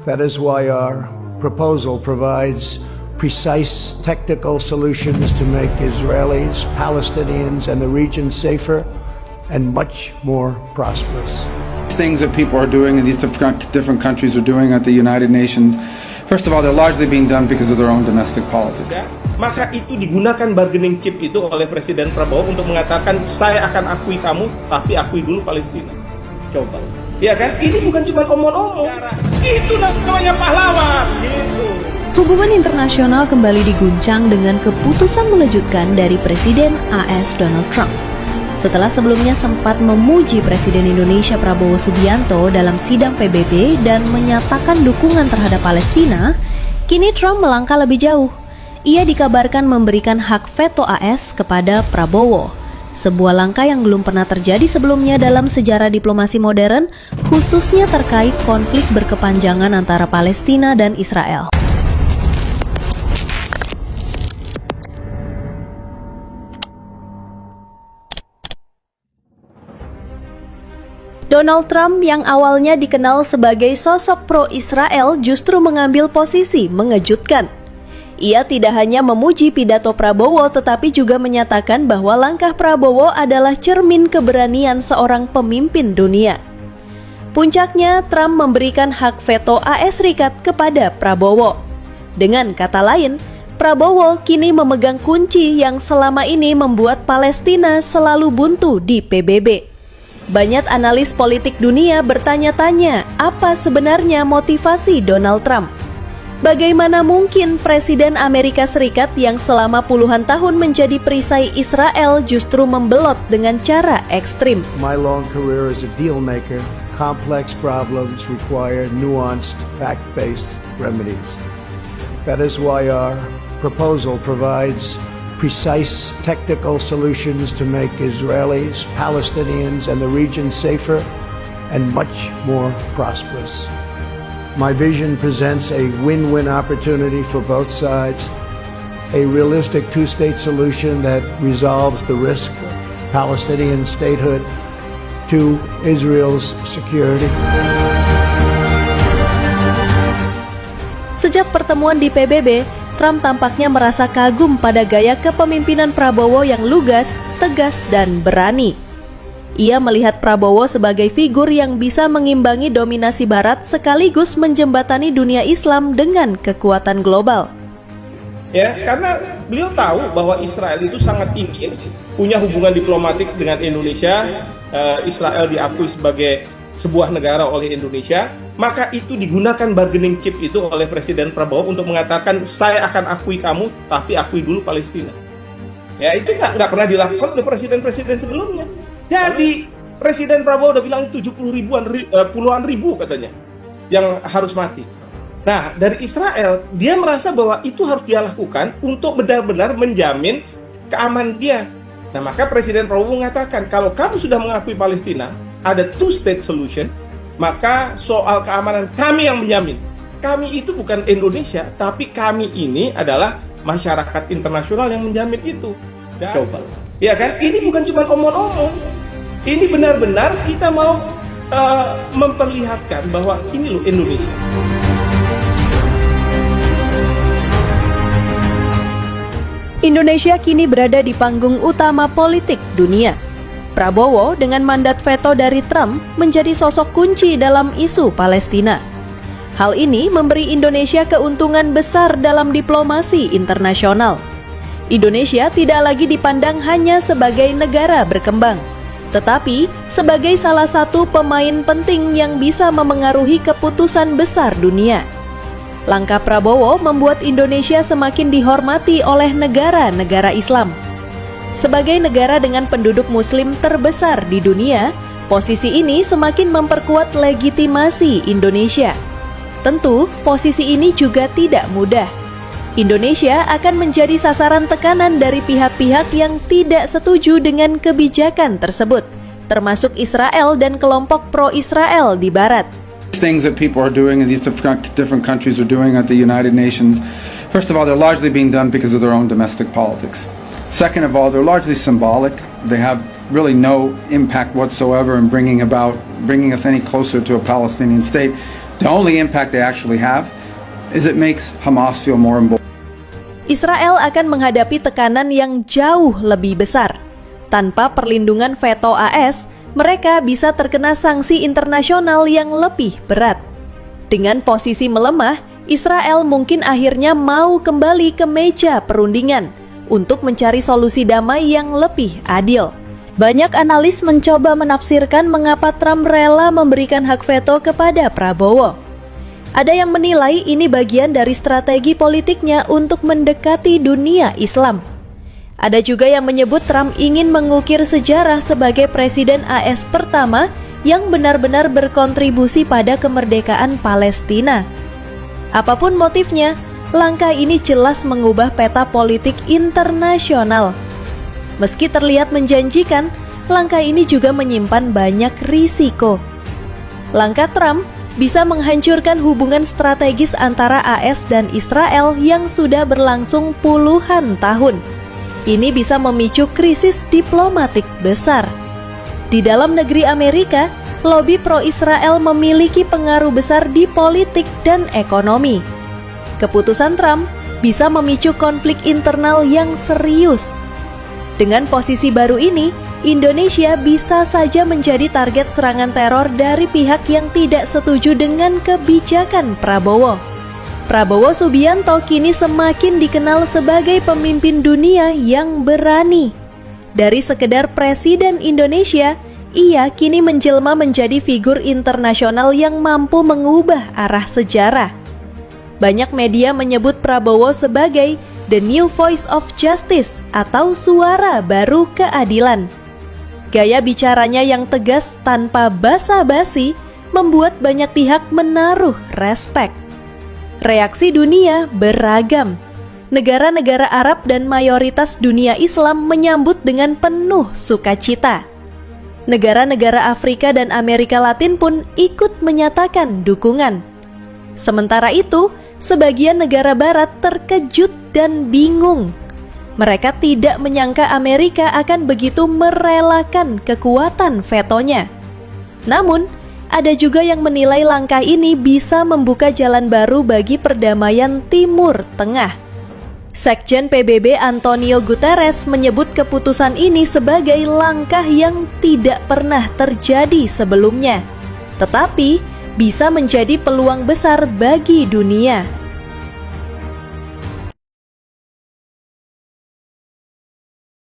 That is why our proposal provides precise technical solutions to make Israelis, Palestinians, and the region safer and much more prosperous. Things that people are doing and these different countries are doing at the United Nations, first of all, they're largely being done because of their own domestic politics. Maka itu digunakan bargaining chip itu oleh Presiden Prabowo untuk mengatakan saya akan akui kamu, tapi akui dulu Palestina. Coba, ya kan? Ini bukan cuma omong-omong, itu namanya pahlawan. Gitu. Hubungan internasional kembali diguncang dengan keputusan mengejutkan dari Presiden AS Donald Trump. Setelah sebelumnya sempat memuji Presiden Indonesia Prabowo Subianto dalam sidang PBB dan menyatakan dukungan terhadap Palestina, kini Trump melangkah lebih jauh. Ia dikabarkan memberikan hak veto AS kepada Prabowo. Sebuah langkah yang belum pernah terjadi sebelumnya dalam sejarah diplomasi modern, khususnya terkait konflik berkepanjangan antara Palestina dan Israel. Donald Trump yang awalnya dikenal sebagai sosok pro-Israel justru mengambil posisi mengejutkan. Ia tidak hanya memuji pidato Prabowo tetapi juga menyatakan bahwa langkah Prabowo adalah cermin keberanian seorang pemimpin dunia. Puncaknya, Trump memberikan hak veto AS Serikat kepada Prabowo. Dengan kata lain, Prabowo kini memegang kunci yang selama ini membuat Palestina selalu buntu di PBB. Banyak analis politik dunia bertanya-tanya apa sebenarnya motivasi Donald Trump. Bagaimana mungkin Presiden Amerika Serikat yang selama puluhan tahun menjadi perisai Israel justru membelot dengan cara ekstrim? My long career as a deal maker, complex problems require nuanced, fact-based remedies. That is why our proposal provides precise technical solutions to make Israelis, Palestinians, and the region safer and much more prosperous. My vision presents a win-win opportunity for both sides, a realistic two-state solution that resolves the risk of Palestinian statehood to Israel's security. Sejak pertemuan di PBB, Trump tampaknya merasa kagum pada gaya kepemimpinan Prabowo yang lugas, tegas, dan berani. Ia melihat Prabowo sebagai figur yang bisa mengimbangi dominasi Barat sekaligus menjembatani dunia Islam dengan kekuatan global. Ya, karena beliau tahu bahwa Israel itu sangat ingin punya hubungan diplomatik dengan Indonesia. Israel diakui sebagai sebuah negara oleh Indonesia, maka itu digunakan bargaining chip itu oleh Presiden Prabowo untuk mengatakan saya akan akui kamu, tapi akui dulu Palestina. Ya, itu nggak pernah dilakukan oleh presiden-presiden sebelumnya. Jadi Presiden Prabowo udah bilang 70 ribuan, puluhan ribu katanya yang harus mati. Nah, dari Israel dia merasa bahwa itu harus dia lakukan untuk benar-benar menjamin keamanan dia. Nah, maka Presiden Prabowo mengatakan kalau kamu sudah mengakui Palestina, ada two-state solution, maka soal keamanan kami yang menjamin. Kami itu bukan Indonesia, tapi kami ini adalah masyarakat internasional yang menjamin itu. Coba, ya kan? Ini bukan cuma omong-omong. Ini benar-benar kita mau memperlihatkan bahwa ini loh Indonesia. Indonesia kini berada di panggung utama politik dunia. Prabowo dengan mandat veto dari Trump menjadi sosok kunci dalam isu Palestina. Hal ini memberi Indonesia keuntungan besar dalam diplomasi internasional. Indonesia tidak lagi dipandang hanya sebagai negara berkembang, tetapi sebagai salah satu pemain penting yang bisa memengaruhi keputusan besar dunia. Langkah Prabowo membuat Indonesia semakin dihormati oleh negara-negara Islam. Sebagai negara dengan penduduk muslim terbesar di dunia, posisi ini semakin memperkuat legitimasi Indonesia. Tentu, posisi ini juga tidak mudah. Indonesia akan menjadi sasaran tekanan dari pihak-pihak yang tidak setuju dengan kebijakan tersebut, termasuk Israel dan kelompok pro-Israel di Barat. Things that people are doing and these different countries are doing at the United Nations, first of all, they're largely being done because of their own domestic politics. Second of all, they're largely symbolic. They have really no impact whatsoever in bringing us any closer to a Palestinian state. The only impact they actually have is it makes Hamas feel more emboldened. Israel akan menghadapi tekanan yang jauh lebih besar. Tanpa perlindungan veto AS, mereka bisa terkena sanksi internasional yang lebih berat. Dengan posisi melemah, Israel mungkin akhirnya mau kembali ke meja perundingan untuk mencari solusi damai yang lebih adil. Banyak analis mencoba menafsirkan mengapa Trump rela memberikan hak veto kepada Prabowo. Ada yang menilai ini bagian dari strategi politiknya untuk mendekati dunia Islam. Ada juga yang menyebut Trump ingin mengukir sejarah sebagai presiden AS pertama yang benar-benar berkontribusi pada kemerdekaan Palestina. Apapun motifnya, langkah ini jelas mengubah peta politik internasional. Meski terlihat menjanjikan, langkah ini juga menyimpan banyak risiko. Langkah Trump bisa menghancurkan hubungan strategis antara AS dan Israel yang sudah berlangsung puluhan tahun. Ini bisa memicu krisis diplomatik besar. Di dalam negeri Amerika, lobi pro-Israel memiliki pengaruh besar di politik dan ekonomi. Keputusan Trump bisa memicu konflik internal yang serius. Dengan posisi baru ini, Indonesia bisa saja menjadi target serangan teror dari pihak yang tidak setuju dengan kebijakan Prabowo. Prabowo Subianto kini semakin dikenal sebagai pemimpin dunia yang berani. Dari sekedar presiden Indonesia, ia kini menjelma menjadi figur internasional yang mampu mengubah arah sejarah. Banyak media menyebut Prabowo sebagai the new voice of justice atau suara baru keadilan. Gaya bicaranya yang tegas tanpa basa-basi membuat banyak pihak menaruh respek. Reaksi dunia beragam. Negara-negara Arab dan mayoritas dunia Islam menyambut dengan penuh sukacita. Negara-negara Afrika dan Amerika Latin pun ikut menyatakan dukungan. Sementara itu, sebagian negara barat terkejut dan bingung. Mereka tidak menyangka Amerika akan begitu merelakan kekuatan vetonya. Namun, ada juga yang menilai langkah ini bisa membuka jalan baru bagi perdamaian Timur Tengah. Sekjen PBB Antonio Guterres menyebut keputusan ini sebagai langkah yang tidak pernah terjadi sebelumnya, tetapi bisa menjadi peluang besar bagi dunia.